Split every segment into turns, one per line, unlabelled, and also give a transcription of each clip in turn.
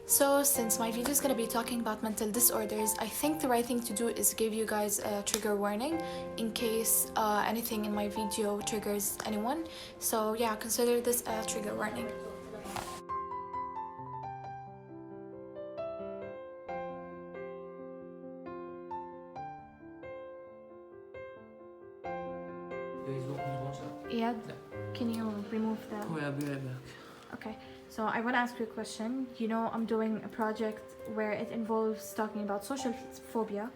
So, since my video is gonna be talking about mental disorders, I think the right thing to do is give you guys a trigger warning in case anything in my video triggers anyone. So, yeah, consider this a trigger warning. Yeah, can you remove the...
Oh, yeah, I'll be right back.
Okay, so I want to ask you a question. You know, I'm doing a project where it involves talking about social phobia,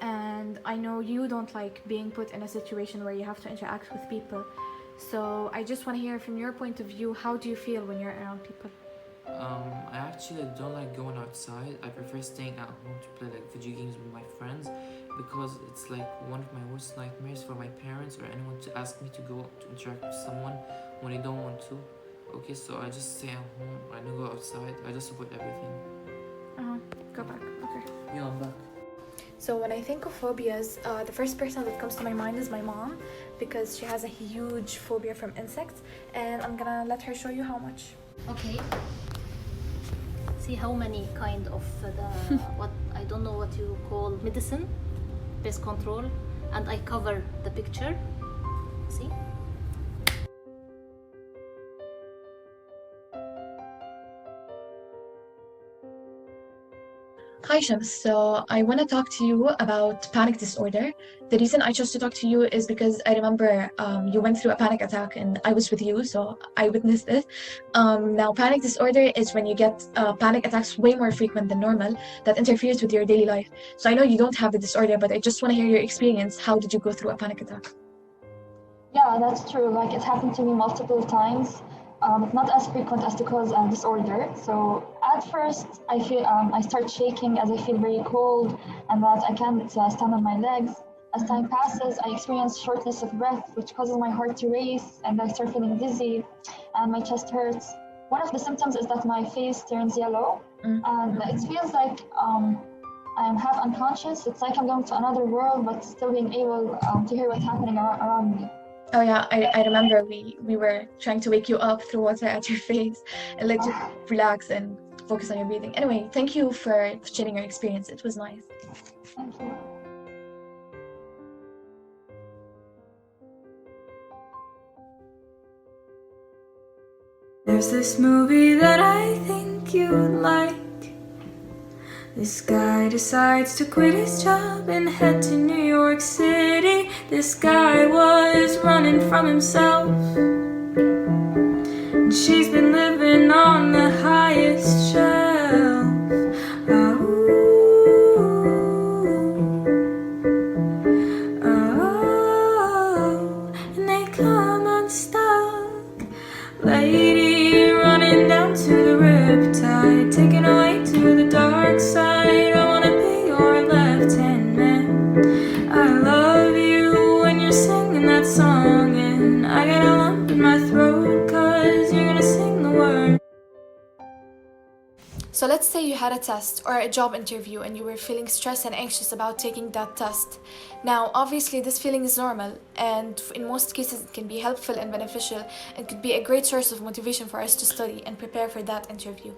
and I know you don't like being put in a situation where you have to interact with people. So I just want to hear from your point of view, how do you feel when you're around people?
I actually don't like going outside. I prefer staying at home to play like video games with my friends because it's like one of my worst nightmares for my parents or anyone to ask me to go to interact with someone when they don't want to. Okay, so I just stay at home. I don't go outside. I just avoid everything.
Go back. Okay.
Yeah, I'm back.
So when I think of phobias, the first person that comes to my mind is my mom, because she has a huge phobia from insects, and I'm gonna let her show you how much.
Okay. See how many kind of the what I don't know what you call medicine, pest control, and I cover the picture. See?
Hi, Shams. So I want to talk to you about panic disorder. The reason I chose to talk to you is because I remember you went through a panic attack and I was with you, so I witnessed it. Now, panic disorder is when you get panic attacks way more frequent than normal that interferes with your daily life. So I know you don't have the disorder, but I just want to hear your experience. How did you go through a panic attack?
Yeah, that's true. Like it happened to me multiple times. Not as frequent as the cause and disorder. So at first, I start shaking as I feel very cold and that I can't stand on my legs. As time passes, I experience shortness of breath, which causes my heart to race, and I start feeling dizzy, and my chest hurts. One of the symptoms is that my face turns yellow, and it feels like I'm half unconscious. It's like I'm going to another world, but still being able to hear what's happening around me.
Oh yeah, I remember we were trying to wake you up through water at your face and let you relax and focus on your breathing. Anyway, thank you for sharing your experience. It was nice.
Thank you.
There's this movie that I think you'd like. This guy decides to quit his job and head to New York City. This guy was running from himself, and she's been living on the highest shelf. Oh, oh, and they come unstuck. Lady running down to the riptide, taken away to the dark side. I wanna be your left hand man. I love you when you're singing that song, and I got a lump in my throat 'cause you're gonna sing the word.
So let's say you had a test or a job interview and you were feeling stressed and anxious about taking that test. Now, obviously, this feeling is normal, and in most cases, it can be helpful and beneficial and could be a great source of motivation for us to study and prepare for that interview.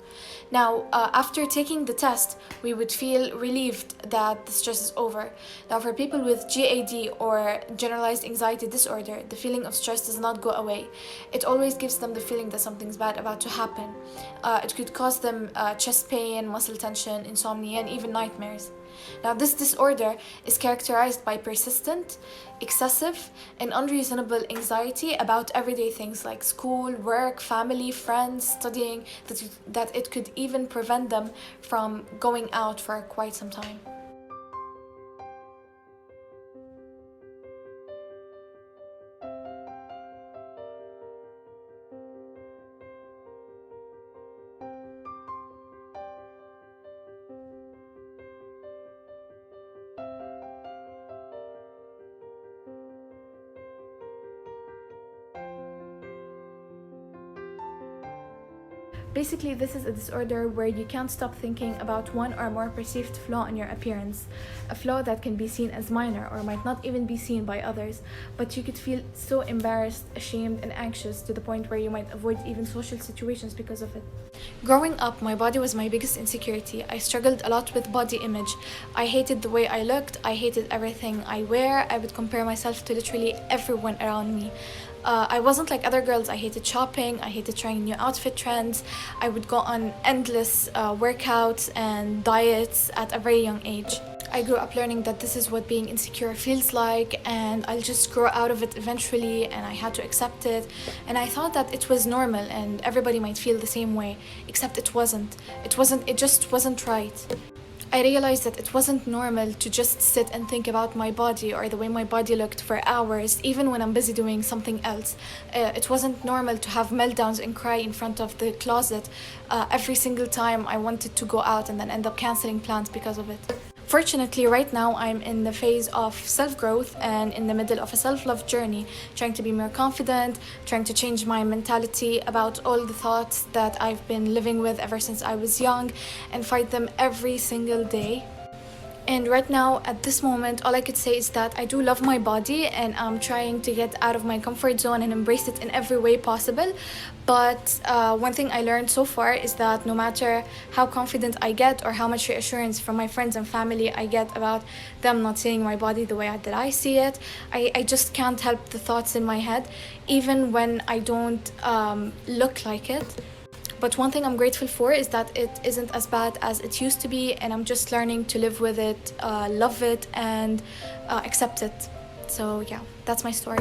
Now, after taking the test, we would feel relieved that the stress is over. Now, for people with GAD or generalized anxiety disorder, the feeling of stress does not go away. It always gives them the feeling that something's bad about to happen. It could cause them chest pain, muscle tension, insomnia, and even nightmares. Now, this disorder is characterized by persistent, excessive, and unreasonable anxiety about everyday things like school, work, family, friends, studying, that it could even prevent them from going out for quite some time. Basically, this is a disorder where you can't stop thinking about one or more perceived flaw in your appearance, a flaw that can be seen as minor or might not even be seen by others, but you could feel so embarrassed, ashamed, and anxious to the point where you might avoid even social situations because of it. Growing up, my body was my biggest insecurity. I struggled a lot with body image. I hated the way I looked, I hated everything I wear, I would compare myself to literally everyone around me. I wasn't like other girls. I hated shopping, I hated trying new outfit trends. I would go on endless workouts and diets at a very young age. I grew up learning that this is what being insecure feels like, and I'll just grow out of it eventually, and I had to accept it. And I thought that it was normal and everybody might feel the same way, except it wasn't. It just wasn't right. I realized that it wasn't normal to just sit and think about my body or the way my body looked for hours, even when I'm busy doing something else. It wasn't normal to have meltdowns and cry in front of the closet every single time I wanted to go out and then end up canceling plans because of it. Fortunately, right now I'm in the phase of self-growth and in the middle of a self-love journey, trying to be more confident, trying to change my mentality about all the thoughts that I've been living with ever since I was young and fight them every single day. And right now, at this moment, all I could say is that I do love my body and I'm trying to get out of my comfort zone and embrace it in every way possible. But one thing I learned so far is that no matter how confident I get or how much reassurance from my friends and family I get about them not seeing my body the way that I see it, I just can't help the thoughts in my head, even when I don't look like it. But one thing I'm grateful for is that it isn't as bad as it used to be, and I'm just learning to live with it, love it, and accept it. So yeah, that's my story.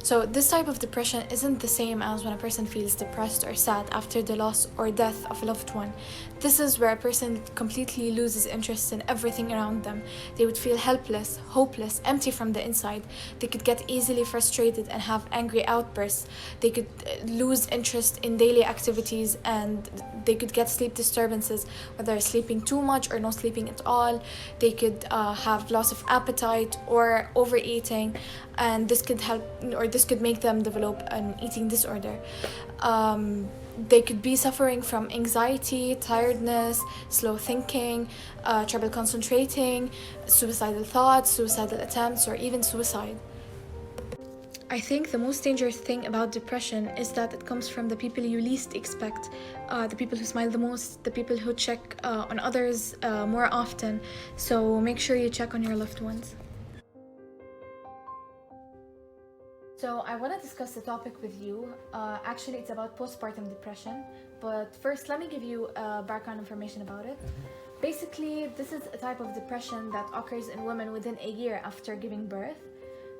So this type of depression isn't the same as when a person feels depressed or sad after the loss or death of a loved one. This is where a person completely loses interest in everything around them. They would feel helpless, hopeless, empty from the inside. They could get easily frustrated and have angry outbursts. They could lose interest in daily activities, and they could get sleep disturbances, whether sleeping too much or no sleeping at all. They could have loss of appetite or overeating, and this could make them develop an eating disorder. They could be suffering from anxiety, tiredness, slow thinking, trouble concentrating, suicidal thoughts, suicidal attempts, or even suicide. I think the most dangerous thing about depression is that it comes from the people you least expect, the people who smile the most, the people who check on others more often. So make sure you check on your loved ones. So I want to discuss the topic with you. Actually, it's about postpartum depression. But first, let me give you background information about it. Basically, this is a type of depression that occurs in women within a year after giving birth.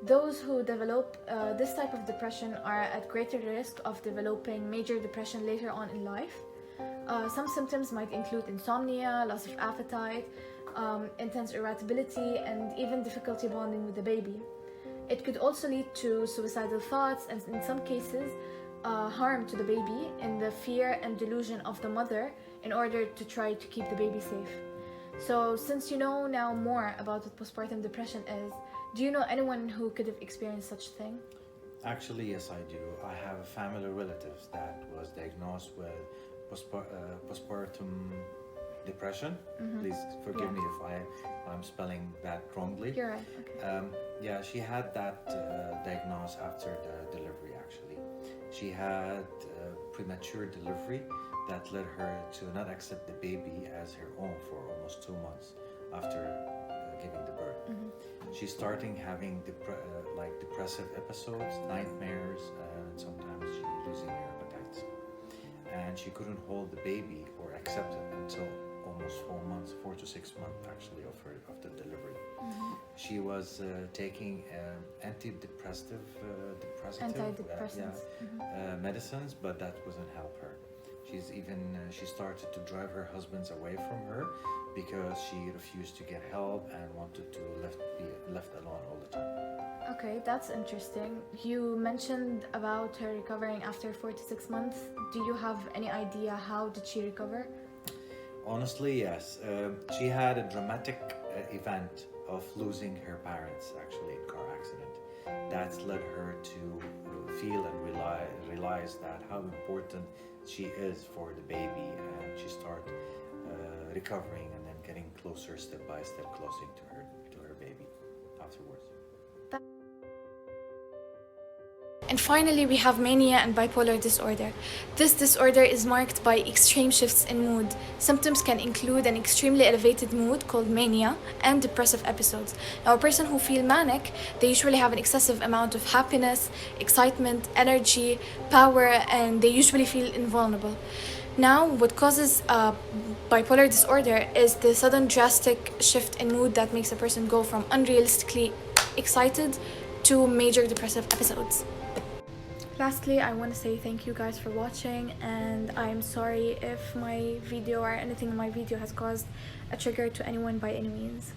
Those who develop this type of depression are at greater risk of developing major depression later on in life. Some symptoms might include insomnia, loss of appetite, intense irritability, and even difficulty bonding with the baby. It could also lead to suicidal thoughts and, in some cases, harm to the baby in the fear and delusion of the mother in order to try to keep the baby safe. So, since you know now more about what postpartum depression is, do you know anyone who could have experienced such a thing?
Actually, yes, I do. I have family relatives that was diagnosed with postpartum depression. Please forgive me if I'm spelling that wrongly.
You're right. Okay.
Yeah, she had that diagnosed after the delivery. Actually, she had premature delivery that led her to not accept the baby as her own for almost 2 months after giving the birth. She's starting having depressive episodes, nightmares, and sometimes she's losing her appetite. And she couldn't hold the baby or accept it until almost 4 to 6 months actually of the delivery. She was taking antidepressants, medicines, but that wasn't help her. She started to drive her husbands away from her because she refused to get help and wanted to be left alone all the time.
Okay, that's interesting. You mentioned about her recovering after 4 to 6 months. Do you have any idea how did she recover?
Honestly, yes. She had a dramatic event of losing her parents actually in car accident. That's led her to feel and realize that how important she is for the baby, and she start recovering and then getting closer step by step closer to her baby afterwards.
And finally, we have mania and bipolar disorder. This disorder is marked by extreme shifts in mood. Symptoms can include an extremely elevated mood called mania and depressive episodes. Now, a person who feels manic, they usually have an excessive amount of happiness, excitement, energy, power, and they usually feel invulnerable. Now, what causes bipolar disorder is the sudden drastic shift in mood that makes a person go from unrealistically excited to major depressive episodes. Lastly, I want to say thank you guys for watching, and I'm sorry if my video or anything in my video has caused a trigger to anyone by any means.